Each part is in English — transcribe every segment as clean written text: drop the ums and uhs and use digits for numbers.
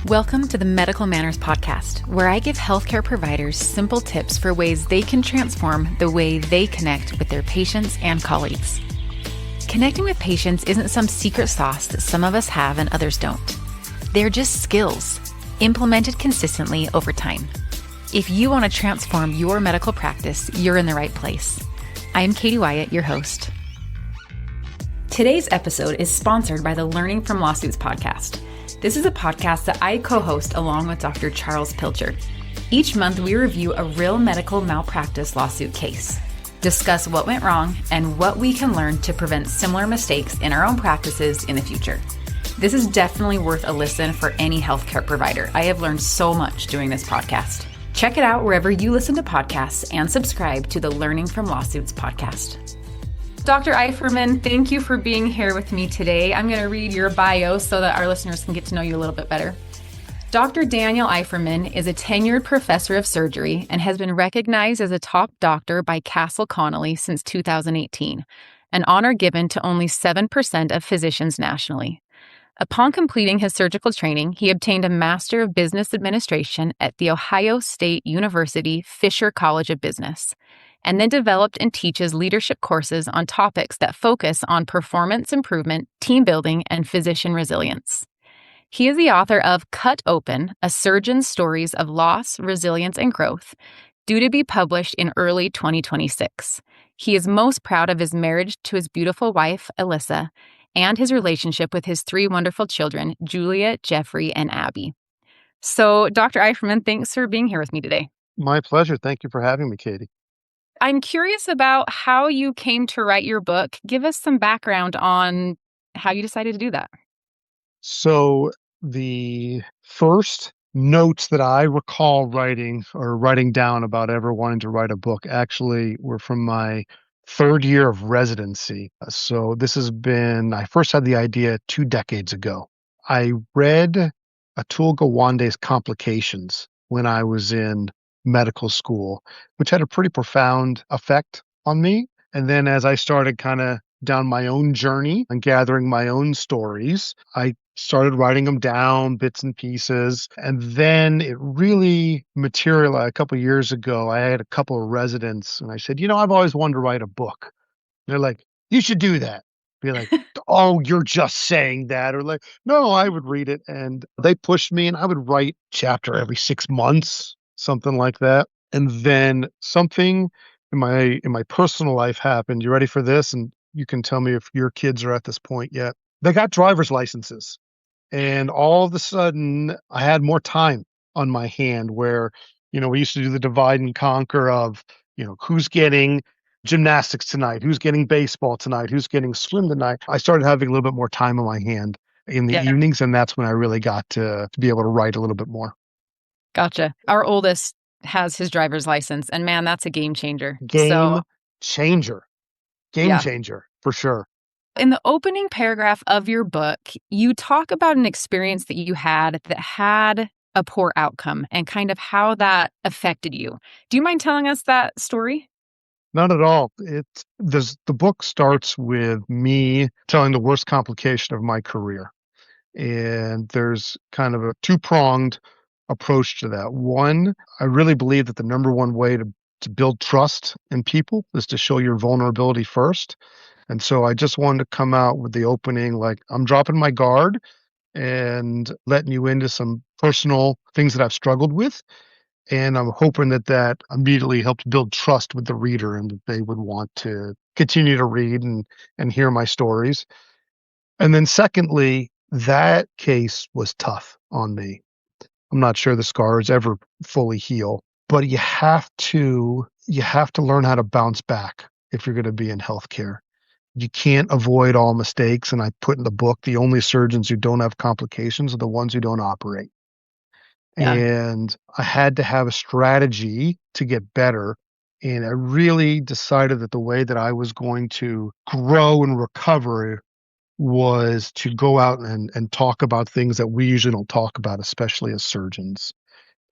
Welcome to the Medical Manners Podcast, where I give healthcare providers simple tips for ways they can transform the way they connect with their patients and colleagues. Connecting with patients isn't some secret sauce that some of us have and others don't. They're just skills, implemented consistently over time. If you want to transform your medical practice, you're in the right place. I am Katie Wyatt, your host. Today's episode is sponsored by the Learning from Lawsuits podcast. This is a podcast that I co-host along with Dr. Charles Pilcher. Each month, we review a real medical malpractice lawsuit case, discuss what went wrong, and what we can learn to prevent similar mistakes in our own practices in the future. This is definitely worth a listen for any healthcare provider. I have learned so much doing this podcast. Check it out wherever you listen to podcasts and subscribe to the Learning from Lawsuits podcast. Dr. Eiferman, thank you for being here with me today. I'm going to read your bio so that our listeners can get to know you a little bit better. Dr. Daniel Eiferman is a tenured professor of surgery and has been recognized as a top doctor by Castle Connolly since 2018, an honor given to only 7% of physicians nationally. Upon completing his surgical training, he obtained a Master of Business Administration at The Ohio State University Fisher College of Business, and then developed and teaches leadership courses on topics that focus on performance improvement, team building, and physician resilience. He is the author of Cut Open, A Surgeon's Stories of Loss, Resilience, and Growth, due to be published in early 2026. He is most proud of his marriage to his beautiful wife, Alyssa, and his relationship with his three wonderful children, Julia, Jeffrey, and Abby. So, Dr. Eiferman, thanks for being here with me today. My pleasure. Thank you for having me, Katie. I'm curious about how you came to write your book. Give us some background on how you decided to do that. So the first notes that I recall writing down about ever wanting to write a book actually were from my third year of residency. So I first had the idea 2 decades ago. I read Atul Gawande's Complications when I was in medical school, which had a pretty profound effect on me. And then as I started kind of down my own journey and gathering my own stories, I started writing them down, bits and pieces. And then it really materialized a couple of years ago. I had a couple of residents and I said, I've always wanted to write a book. And they're like, you should do that. Be like, oh, you're just saying that. Or like, no, I would read it. And they pushed me and I would write chapter every 6 months, something like that. And then something in my personal life happened. You ready for this? And you can tell me if your kids are at this point yet. They got driver's licenses. And all of a sudden, I had more time on my hand where, we used to do the divide and conquer of, who's getting gymnastics tonight, who's getting baseball tonight, who's getting swim tonight. I started having a little bit more time on my hand in the evenings, and that's when I really got to be able to write a little bit more. Gotcha. Our oldest has his driver's license, and man, that's a game changer. Game changer for sure. In the opening paragraph of your book, you talk about an experience that you had that had a poor outcome and kind of how that affected you. Do you mind telling us that story? Not at all. The book starts with me telling the worst complication of my career. And there's kind of a two-pronged approach to that. One, I really believe that the number one way to build trust in people is to show your vulnerability first. And so I just wanted to come out with the opening, like I'm dropping my guard and letting you into some personal things that I've struggled with. And I'm hoping that immediately helped build trust with the reader and that they would want to continue to read and hear my stories. And then secondly, that case was tough on me. I'm not sure the scars ever fully heal, but you have to learn how to bounce back if you're going to be in healthcare. You can't avoid all mistakes. And I put in the book, the only surgeons who don't have complications are the ones who don't operate. Yeah. And I had to have a strategy to get better. And I really decided that the way that I was going to grow and recover was to go out and talk about things that we usually don't talk about, especially as surgeons.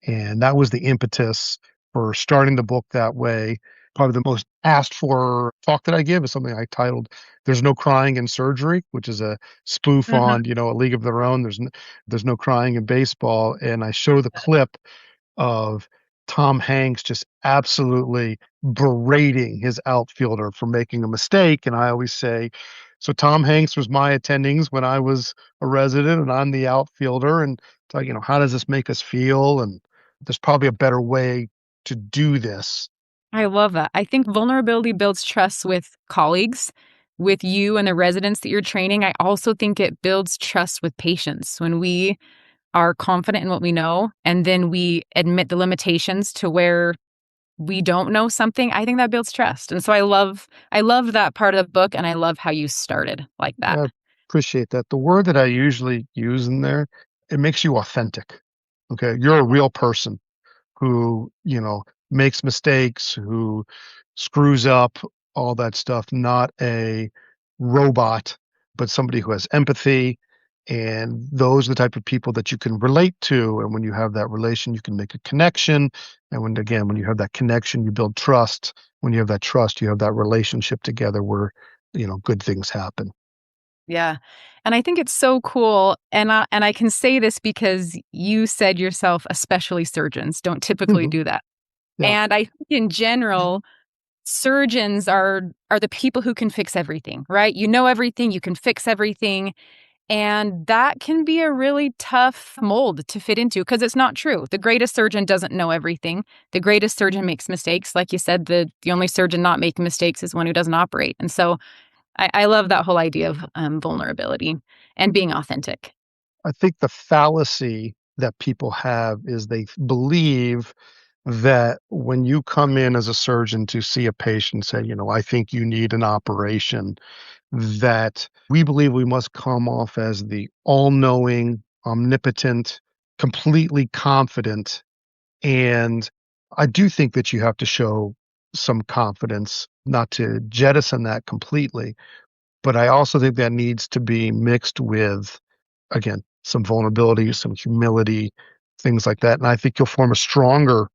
And that was the impetus for starting the book that way. Probably the most asked for talk that I give is something I titled "There's No Crying in Surgery," which is a spoof Mhm. on, A League of Their Own. There's no crying in baseball, and I show the clip of Tom Hanks just absolutely berating his outfielder for making a mistake. And I always say, so Tom Hanks was my attendings when I was a resident, and I'm the outfielder. And it's like, how does this make us feel? And there's probably a better way to do this. I love that. I think vulnerability builds trust with colleagues, with you and the residents that you're training. I also think it builds trust with patients when we are confident in what we know and then we admit the limitations to where we don't know something. I think that builds trust. And so I love that part of the book, and I love how you started like that. I appreciate that. The word that I usually use in there, it makes you authentic. Okay. You're a real person who, makes mistakes, who screws up, all that stuff, not a robot, but somebody who has empathy. And those are the type of people that you can relate to. And when you have that relation, you can make a connection. And when you have that connection, you build trust. When you have that trust, you have that relationship together where, good things happen. Yeah. And I think it's so cool, and I can say this because you said yourself, especially surgeons don't typically Hmm. do that. Yeah. And I think in general, surgeons are the people who can fix everything, right? You know everything, you can fix everything, and that can be a really tough mold to fit into because it's not true. The greatest surgeon doesn't know everything. The greatest surgeon makes mistakes. Like you said, the only surgeon not making mistakes is one who doesn't operate. And so I love that whole idea of vulnerability and being authentic. I think the fallacy that people have is they believe that when you come in as a surgeon to see a patient, say, I think you need an operation, that we believe we must come off as the all knowing, omnipotent, completely confident. And I do think that you have to show some confidence, not to jettison that completely. But I also think that needs to be mixed with, again, some vulnerability, some humility, things like that. And I think you'll form a stronger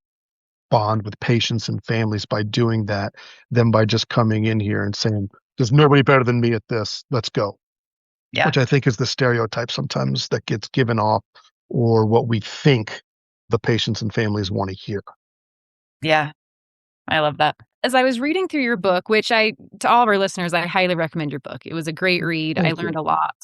bond with patients and families by doing that than by just coming in here and saying, there's nobody better than me at this. Let's go. Yeah. Which I think is the stereotype sometimes that gets given off or what we think the patients and families want to hear. Yeah. I love that. As I was reading through your book, which to all of our listeners, I highly recommend your book. It was a great read. I Thank you. learned a lot.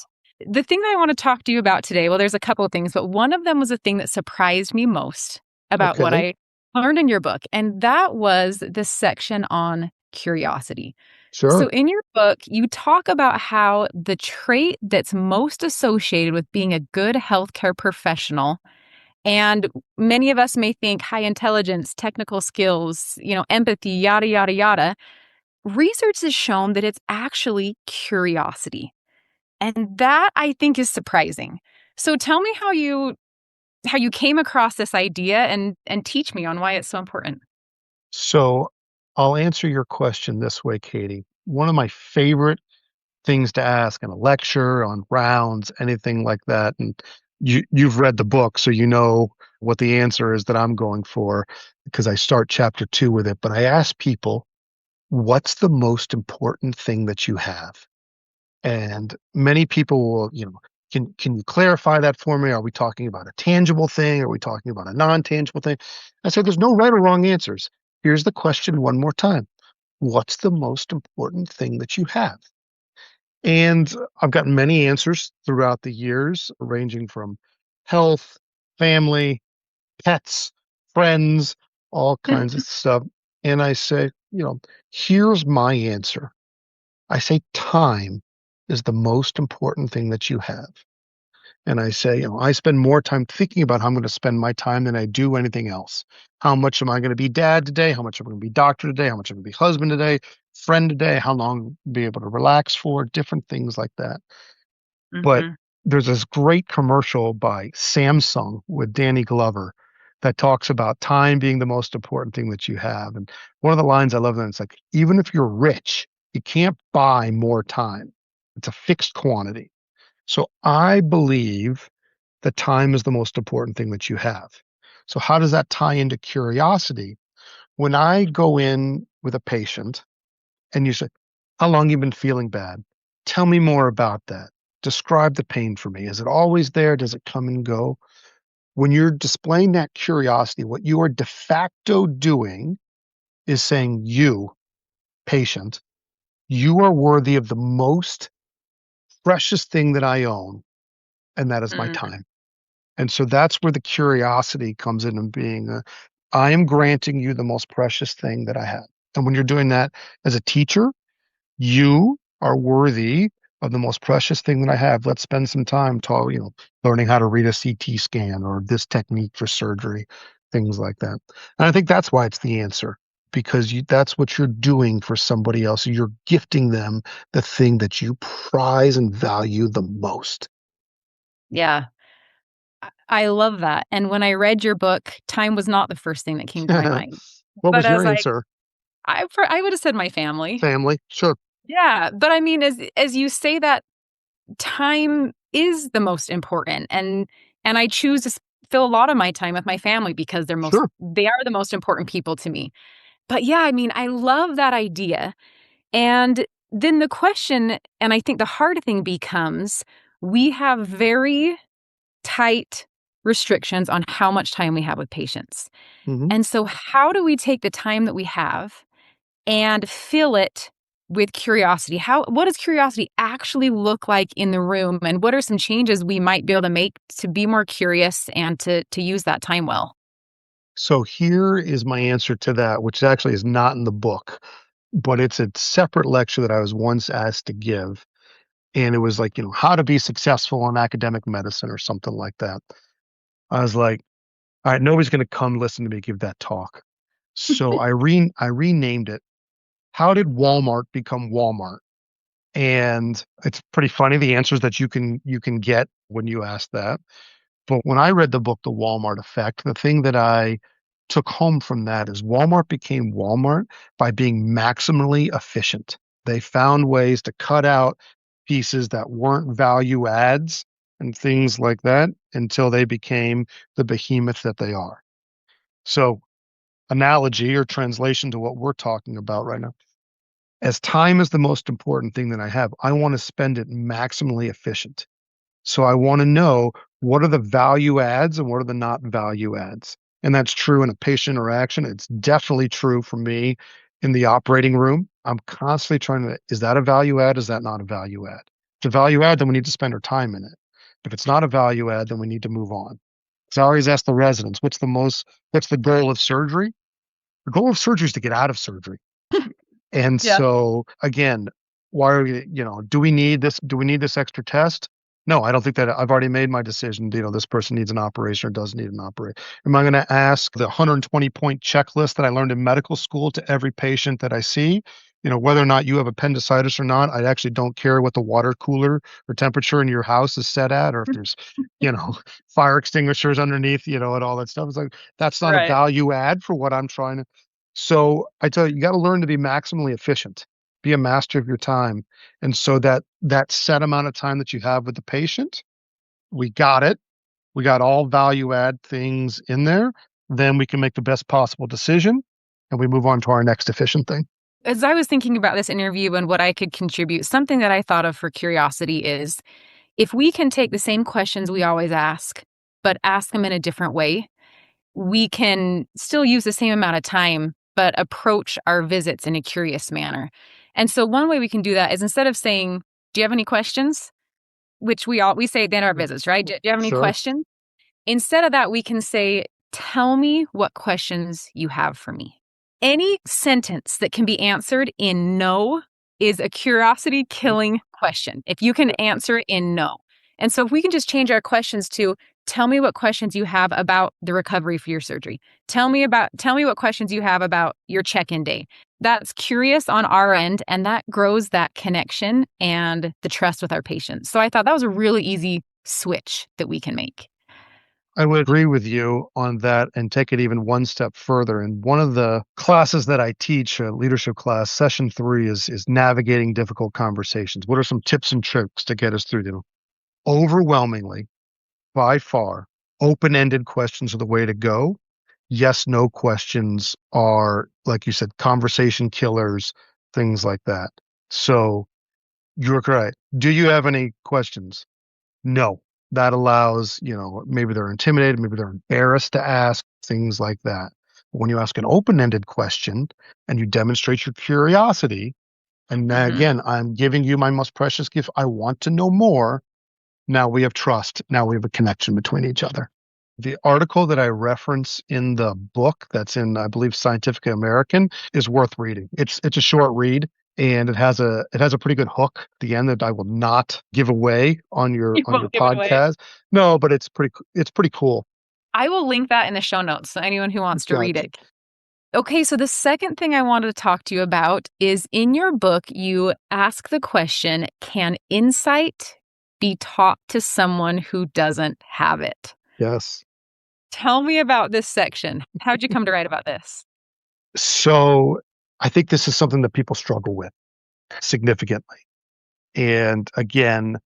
The thing that I want to talk to you about today, well, there's a couple of things, but one of them was a thing that surprised me most about what Okay. I learned in your book. And that was the section on curiosity. So Sure. in your book, you talk about how the trait that's most associated with being a good healthcare professional, and many of us may think high intelligence, technical skills, empathy, yada, yada, yada. Research has shown that it's actually curiosity. And that I think is surprising. So tell me how you came across this idea and teach me on why it's so important. So I'll answer your question this way, Katie. One of my favorite things to ask in a lecture, on rounds, anything like that. And you've read the book, so you know what the answer is that I'm going for because I start chapter 2 with it. But I ask people, what's the most important thing that you have? And many people will, can you clarify that for me? Are we talking about a tangible thing? Are we talking about a non-tangible thing? I said, there's no right or wrong answers. Here's the question one more time. What's the most important thing that you have? And I've gotten many answers throughout the years, ranging from health, family, pets, friends, all kinds of stuff. And I say, here's my answer. I say, time is the most important thing that you have. And I say, I spend more time thinking about how I'm going to spend my time than I do anything else. How much am I going to be dad today? How much am I going to be doctor today? How much am I going to be husband today? Friend today? How long be able to relax for? Different things like that. But Hmm. there's this great commercial by Samsung with Danny Glover that talks about time being the most important thing that you have. And one of the lines I love then it's like, even if you're rich, you can't buy more time. It's a fixed quantity. So I believe that time is the most important thing that you have. So how does that tie into curiosity? When I go in with a patient and you say, how long you been feeling bad? Tell me more about that. Describe the pain for me. Is it always there? Does it come and go? When you're displaying that curiosity, what you are de facto doing is saying, you, patient, you are worthy of the most precious thing that I own, and that is my Mm, time. And so that's where the curiosity comes in and being, I am granting you the most precious thing that I have. And when you're doing that as a teacher, you are worthy of the most precious thing that I have. Let's spend some time learning how to read a CT scan or this technique for surgery, things like that. And I think that's why it's the answer, because that's what you're doing for somebody else. You're gifting them the thing that you prize and value the most. yeah, I love that, and when I read your book, time was not the first thing that came to my mind. What But was your as answer? I would have said my family. Family? Sure, Yeah, but I mean, as you say that, time is the most important, and I choose to fill a lot of my time with my family because sure. they are the most important people to me. But yeah, I mean, I love that idea. And then the question, and I think the hard thing becomes, we have very tight restrictions on how much time we have with patients. Hmm. And so, how do we take the time that we have and fill it with curiosity? What does curiosity actually look like in the room? And what are some changes we might be able to make to be more curious and to use that time well? So here is my answer to that, which actually is not in the book, but it's a separate lecture that I was once asked to give. And it was like, how to be successful in academic medicine or something like that. I was like, all right, nobody's going to come listen to me give that talk. So I renamed it. How did Walmart become Walmart? And it's pretty funny the answers that you can get when you ask that. But when I read the book, The Walmart Effect, the thing that I took home from that is Walmart became Walmart by being maximally efficient. They found ways to cut out pieces that weren't value adds and things like that until they became the behemoth that they are. So, analogy or translation to what we're talking about right now. As time is the most important thing that I have, I want to spend it maximally efficient. So I want to know what are the value adds and what are the not value adds. And that's true in a patient interaction. It's definitely true for me in the operating room. I'm constantly trying to, is that a value add? Is that not a value add? If it's a value add, then we need to spend our time in it. If it's not a value add, then we need to move on. So I always ask the residents, what's the goal of surgery? The goal of surgery is to get out of surgery. And Yeah. so again, why are we, do we need this? Do we need this extra test? No, I don't think that I've already made my decision. This person needs an operation or doesn't need an operation. Am I going to ask the 120-point checklist that I learned in medical school to every patient that I see? Whether or not you have appendicitis or not, I actually don't care what the water cooler or temperature in your house is set at, or if there's, you know, fire extinguishers underneath, and all that stuff. It's like, that's not a Right. value add for what I'm trying to. So I tell you, you got to learn to be maximally efficient, be a master of your time. And so that set amount of time that you have with the patient, we got it. We got all value add things in there. Then we can make the best possible decision and we move on to our next efficient thing. As I was thinking about this interview and what I could contribute, something that I thought of for curiosity is if we can take the same questions we always ask, but ask them in a different way, we can still use the same amount of time, but approach our visits in a curious manner. And so one way we can do that is instead of saying, "Do you have any questions?" which we say at the end of our visits, right? Do you have any Sure. questions? Instead of that, we can say, "Tell me what questions you have for me." Any sentence that can be answered in no is a curiosity killing question. If you can answer it in no. And so if we can just change our questions to tell me what questions you have about the recovery for your surgery. Tell me what questions you have about your check-in day. That's curious on our end and that grows that connection and the trust with our patients. So I thought that was a really easy switch that we can make. I would agree with you on that and take it even one step further. And one of the classes that I teach, a leadership class, session 3 is navigating difficult conversations. What are some tips and tricks to get us through them? Overwhelmingly, by far, open-ended questions are the way to go. yes, no questions are, like you said, conversation killers, things like that. So you're correct. Do you have any questions? No. That allows, maybe they're intimidated, maybe they're embarrassed to ask, things like that. But when you ask an open-ended question and you demonstrate your curiosity, and again, I'm giving you my most precious gift, I want to know more. Now we have trust. Now we have a connection between each other. The article that I reference in the book that's in, I believe, Scientific American is worth reading. It's a short read and it has a pretty good hook at the end that I will not give away on your You on your won't give it away. podcast. No, but it's pretty cool. I will link that in the show notes so anyone who wants to read Gotcha. it. Okay, so the second thing I wanted to talk to you about is in your book, you ask the question, can insight be taught to someone who doesn't have it? Yes. Tell me about this section. How'd you come to write about this? So I think this is something that people struggle with significantly. And again,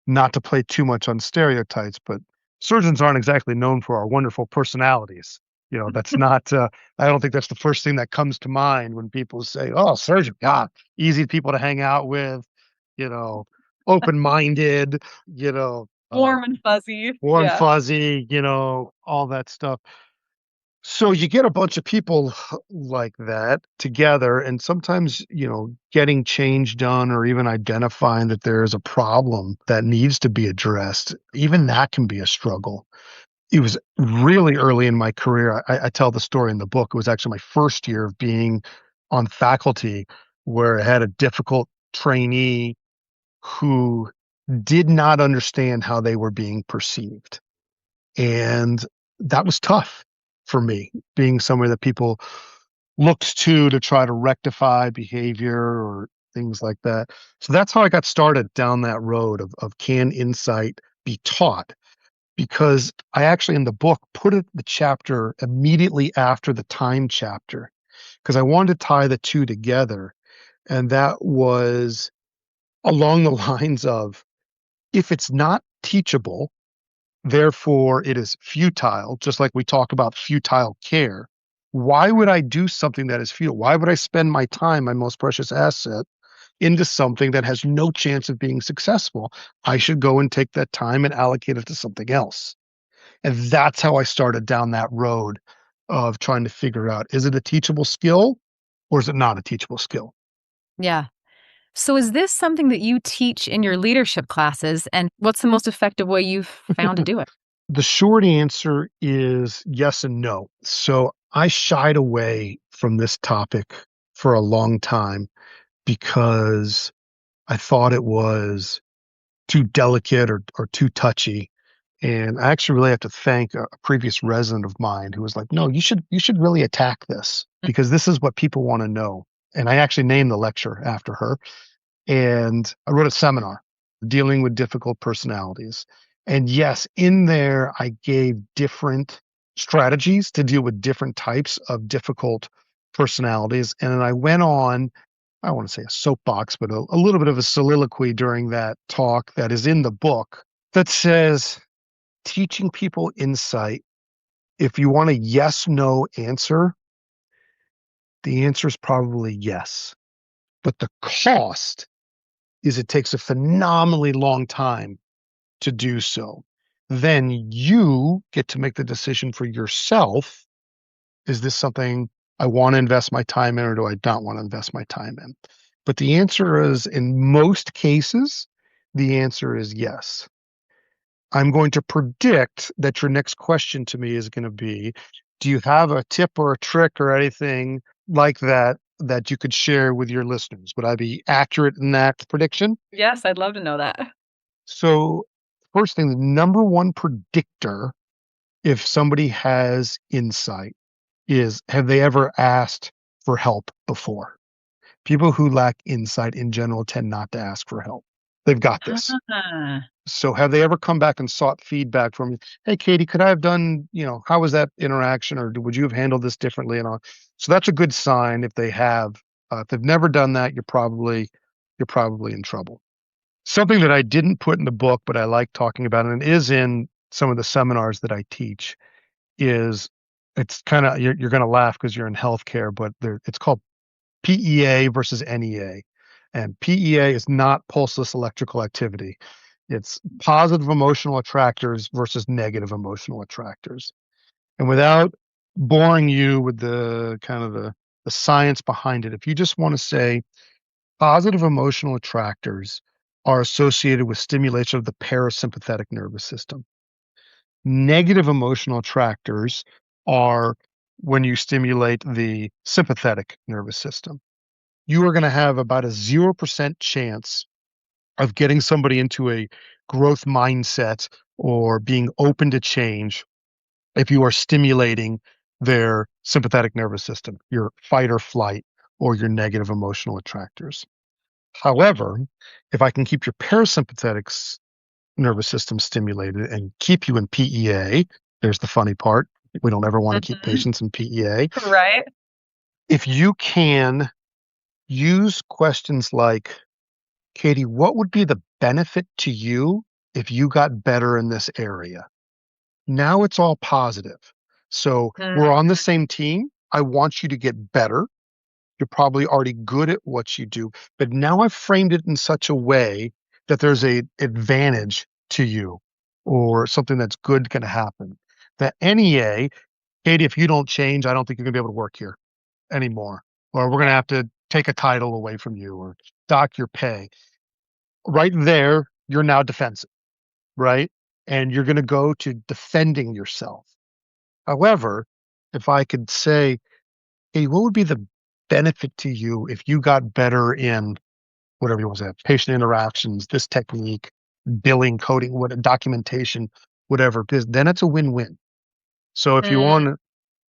not to play too much on stereotypes, but surgeons aren't exactly known for our wonderful personalities. That's not, I don't think that's the first thing that comes to mind when people say, oh, surgeon, God, easy people to hang out with, you know, open-minded, Warm and fuzzy. warm, Yeah. fuzzy, all that stuff. So you get a bunch of people like that together, and sometimes, getting change done or even identifying that there is a problem that needs to be addressed, even that can be a struggle. It was really early in my career. I tell the story in the book. It was actually my first year of being on faculty where I had a difficult trainee who did not understand how they were being perceived. And that was tough for me, being somewhere that people looked to try to rectify behavior or things like that. So that's how I got started down that road of can insight be taught? Because I actually in the book put the chapter immediately after the time chapter because I wanted to tie the two together. And that was along the lines of if it's not teachable, therefore, it is futile, just like we talk about futile care. Why would I do something that is futile? Why would I spend my time, my most precious asset, into something that has no chance of being successful? I should go and take that time and allocate it to something else. And that's how I started down that road of trying to figure out, is it a teachable skill or is it not a teachable skill? Yeah. So is this something that you teach in your leadership classes? And what's the most effective way you've found to do it? The short answer is yes and no. So I shied away from this topic for a long time because I thought it was too delicate or too touchy. And I actually really have to thank a previous resident of mine who was like, no, you should really attack this because this is what people want to know. And I actually named the lecture after her. And I wrote a seminar dealing with difficult personalities. And yes, in there, I gave different strategies to deal with different types of difficult personalities. And then I went on, I don't want to say a soapbox, but a little bit of a soliloquy during that talk that is in the book that says teaching people insight, if you want a yes, no answer, the answer is probably yes. But the cost is it takes a phenomenally long time to do so. Then you get to make the decision for yourself. Is this something I want to invest my time in or do I not want to invest my time in? But the answer is, in most cases, the answer is yes. I'm going to predict that your next question to me is going to be, do you have a tip or a trick or anything like that that you could share with your listeners? Would I be accurate in that prediction? Yes, I'd love to know that. So, first thing, the number one predictor if somebody has insight is, have they ever asked for help before? People who lack insight in general tend not to ask for help. They've got this. Ah, So have they ever come back and sought feedback from you? Hey, Katie, could I have done, how was that interaction or would you have handled this differently and all? So that's a good sign if they have. If they've never done that, you're probably in trouble. Something that I didn't put in the book, but I like talking about, and it is in some of the seminars that I teach, is it's kind of, you're going to laugh because you're in healthcare, but it's called PEA versus NEA. And PEA is not pulseless electrical activity. It's positive emotional attractors versus negative emotional attractors. And without boring you with the kind of the science behind it, if you just want to say positive emotional attractors are associated with stimulation of the parasympathetic nervous system. Negative emotional attractors are when you stimulate the sympathetic nervous system. You are going to have about a 0% chance of getting somebody into a growth mindset or being open to change if you are stimulating their sympathetic nervous system, your fight or flight, or your negative emotional attractors. However, if I can keep your parasympathetic nervous system stimulated and keep you in PEA, there's the funny part. We don't ever want to keep Mhm. patients in PEA. Right. If you can use questions like, Katie, what would be the benefit to you if you got better in this area? Now it's all positive. So Mm. we're on the same team. I want you to get better. You're probably already good at what you do, but now I've framed it in such a way that there's a advantage to you or something that's good going to happen. The NEA, Katie, if you don't change, I don't think you're going to be able to work here anymore, or we're going to have to take a title away from you or dock your pay. Right there, you're now defensive, right? And you're going to go to defending yourself. However, if I could say, hey, what would be the benefit to you if you got better in whatever you want to say, patient interactions, this technique, billing, coding, what documentation, whatever, because then it's a win-win. So if you Mm. want,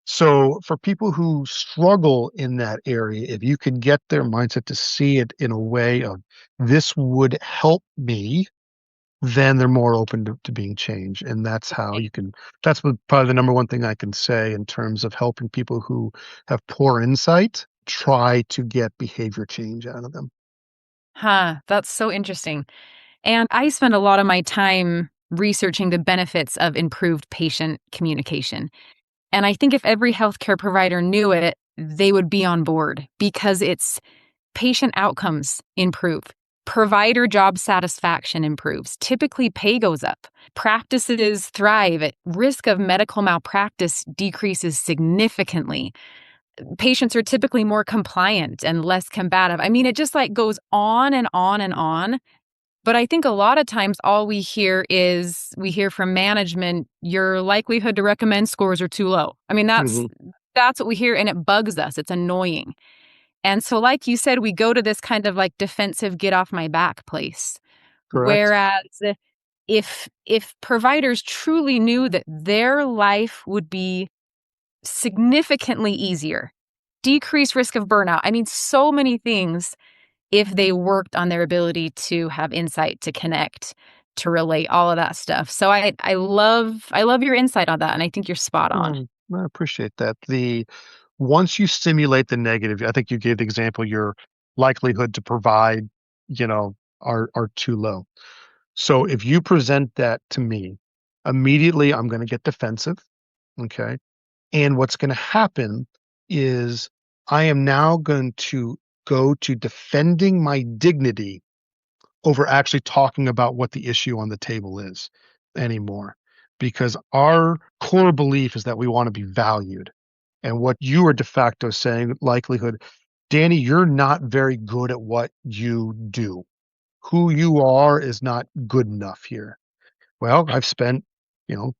so for people who struggle in that area, if you can get their mindset to see it in a way of this would help me, then they're more open to being changed. And that's how you can, that's probably the number one thing I can say in terms of helping people who have poor insight try to get behavior change out of them. Huh. That's so interesting. And I spend a lot of my time researching the benefits of improved patient communication. And I think if every healthcare provider knew it, they would be on board because it's patient outcomes improve. Provider job satisfaction improves. Typically, pay goes up. Practices thrive. Risk of medical malpractice decreases significantly. Patients are typically more compliant and less combative. I mean, it just like goes on and on and on. But I think a lot of times all we hear is we hear from management, your likelihood to recommend scores are too low. I mean, Hmm. that's what we hear and it bugs us. It's annoying. And so like you said, we go to this kind of like defensive get off my back place. Correct. Whereas if providers truly knew that their life would be significantly easier, decreased risk of burnout. I mean, so many things if they worked on their ability to have insight, to connect, to relate, all of that stuff. So I love your insight on that, and I think you're spot on. I appreciate that. Once you stimulate the negative, I think you gave the example, your likelihood to provide, are too low. So if you present that to me, immediately I'm going to get defensive. Okay. And what's going to happen is I am now going to go to defending my dignity over actually talking about what the issue on the table is anymore. Because our core belief is that we want to be valued. And what you are de facto saying, likelihood, Danny, you're not very good at what you do. Who you are is not good enough here. Well, I've spent, you know,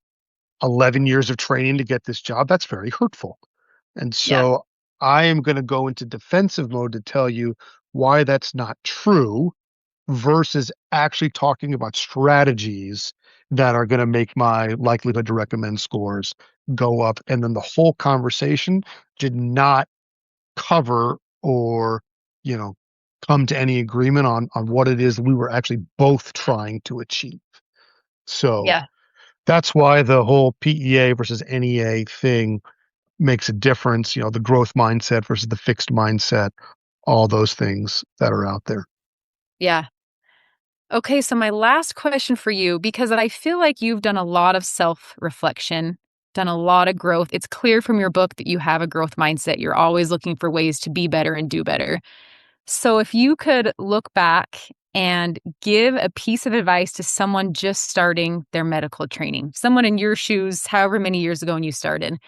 11 years of training to get this job. That's very hurtful. And Yeah. so I am going to go into defensive mode to tell you why that's not true versus actually talking about strategies that are going to make my likelihood to recommend scores go up. And then the whole conversation did not cover or, you know, come to any agreement on what it is we were actually both trying to achieve. So Yeah. that's why the whole PEA versus NEA thing makes a difference, the growth mindset versus the fixed mindset, all those things that are out there. Yeah. Okay, so my last question for you, because I feel like you've done a lot of self-reflection done a lot of growth. It's clear from your book that you have a growth mindset. You're always looking for ways to be better and do better. So if you could look back and give a piece of advice to someone just starting their medical training, someone in your shoes, however many years ago when you started,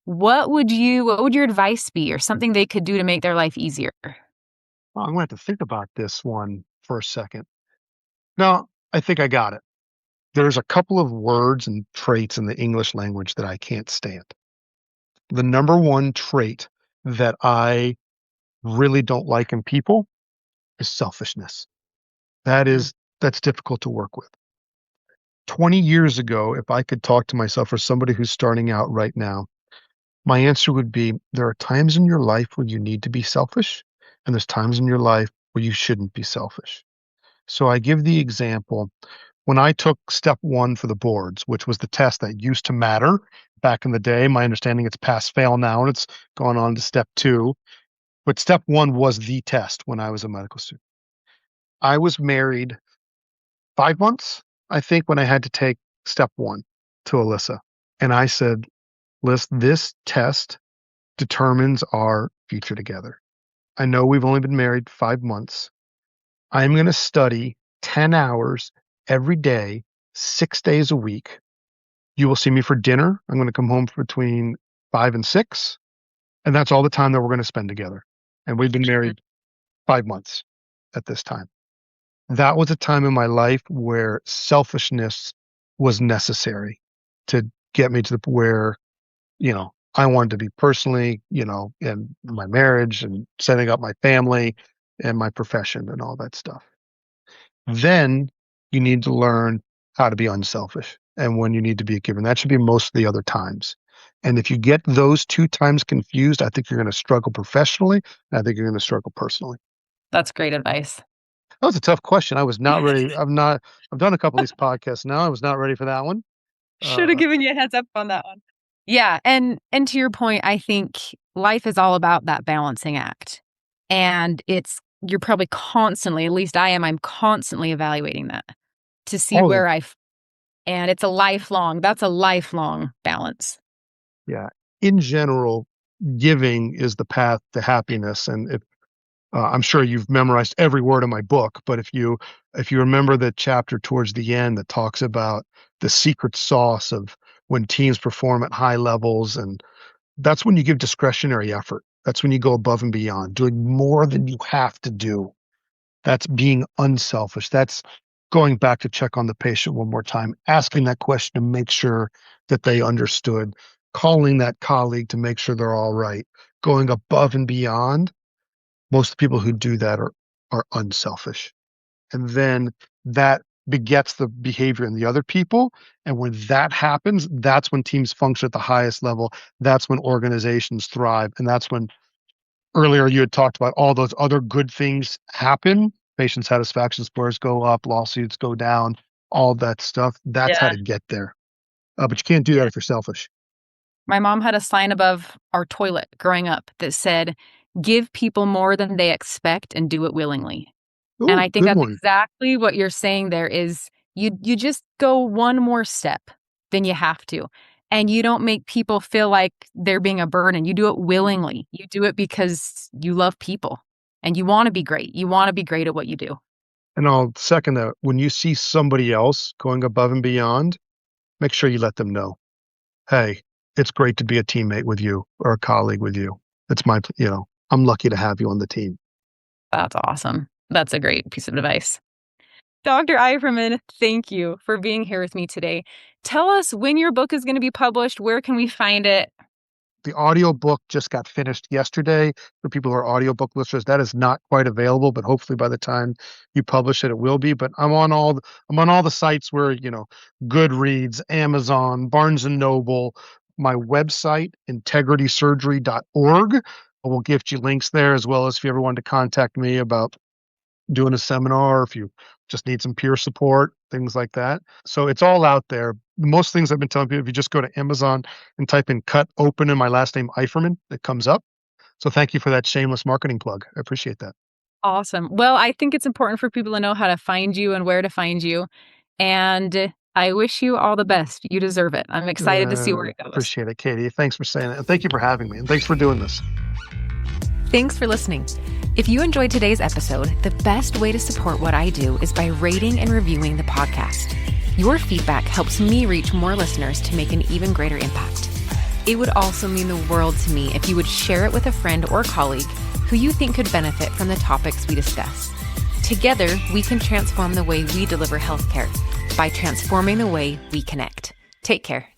what would your advice be, or something they could do to make their life easier? Well, I'm going to have to think about this one for a second. No, I think I got it. There's a couple of words and traits in the English language that I can't stand. The number one trait that I really don't like in people is selfishness. That's difficult to work with. 20 years ago, if I could talk to myself or somebody who's starting out right now, my answer would be there are times in your life where you need to be selfish, and there's times in your life where you shouldn't be selfish. So I give the example when I took step one for the boards, which was the test that used to matter back in the day. My understanding it's pass fail now and it's gone on to step two. But step one was the test when I was a medical student. I was married 5 months, I think, when I had to take step one to Alyssa. And I said, Liz, this test determines our future together. I know we've only been married 5 months. I'm going to study 10 hours every day, 6 days a week. You will see me for dinner. I'm going to come home between 5 and 6. And that's all the time that we're going to spend together. And we've been married 5 months at this time. That was a time in my life where selfishness was necessary to get me to the where, I wanted to be personally, in my marriage and setting up my family and my profession and all that stuff. Then you need to learn how to be unselfish and when you need to be a giver. That should be most of the other times. And if you get those two times confused, I think you're going to struggle professionally. And I think you're going to struggle personally. That's great advice. That was a tough question. I was not ready. I've done a couple of these podcasts now. I was not ready for that one. Should have given you a heads up on that one. Yeah, and to your point, I think life is all about that balancing act. And you're probably constantly, at least I am, I'm constantly evaluating that to see Oh, and that's a lifelong balance. yeah. In general, giving is the path to happiness. And if I'm sure you've memorized every word of my book, but if you remember the chapter towards the end that talks about the secret sauce of when teams perform at high levels, and that's when you give discretionary effort. That's when you go above and beyond, doing more than you have to do. That's being unselfish. That's going back to check on the patient one more time, asking that question to make sure that they understood, calling that colleague to make sure they're all right, going above and beyond. Most people who do that are unselfish. And then that begets the behavior in the other people. And when that happens, that's when teams function at the highest level. That's when organizations thrive. And that's when earlier you had talked about all those other good things happen. Patient satisfaction scores go up, lawsuits go down, all that stuff. That's how Yeah. to get there. But you can't do that if you're selfish. My mom had a sign above our toilet growing up that said, "Give people more than they expect and do it willingly." And Ooh, I think good that's one. exactly what you're saying there is you just go one more step than you have to. And you don't make people feel like they're being a burden. You do it willingly. You do it because you love people and you want to be great. You want to be great at what you do. And I'll second that. When you see somebody else going above and beyond, make sure you let them know, hey, it's great to be a teammate with you or a colleague with you. I'm lucky to have you on the team. That's awesome. That's a great piece of advice. Dr. Eiferman, thank you for being here with me today. Tell us when your book is going to be published. Where can we find it? The audiobook just got finished yesterday. For people who are audiobook listeners, that is not quite available, but hopefully by the time you publish it, it will be. But I'm on all the sites where, Goodreads, Amazon, Barnes and Noble, my website, integritysurgery.org. We'll gift you links there, as well as if you ever wanted to contact me about doing a seminar, if you just need some peer support, things like that. So it's all out there. Most things I've been telling people, if you just go to Amazon and type in cut open and my last name Eiferman, it comes up. So thank you for that shameless marketing plug. I appreciate that. Awesome. Well, I think it's important for people to know how to find you and where to find you. And I wish you all the best. You deserve it. I'm excited to see where it goes. Appreciate it, Katie. Thanks for saying it. And thank you for having me. And thanks for doing this. Thanks for listening. If you enjoyed today's episode, the best way to support what I do is by rating and reviewing the podcast. Your feedback helps me reach more listeners to make an even greater impact. It would also mean the world to me if you would share it with a friend or colleague who you think could benefit from the topics we discuss. Together, we can transform the way we deliver healthcare by transforming the way we connect. Take care.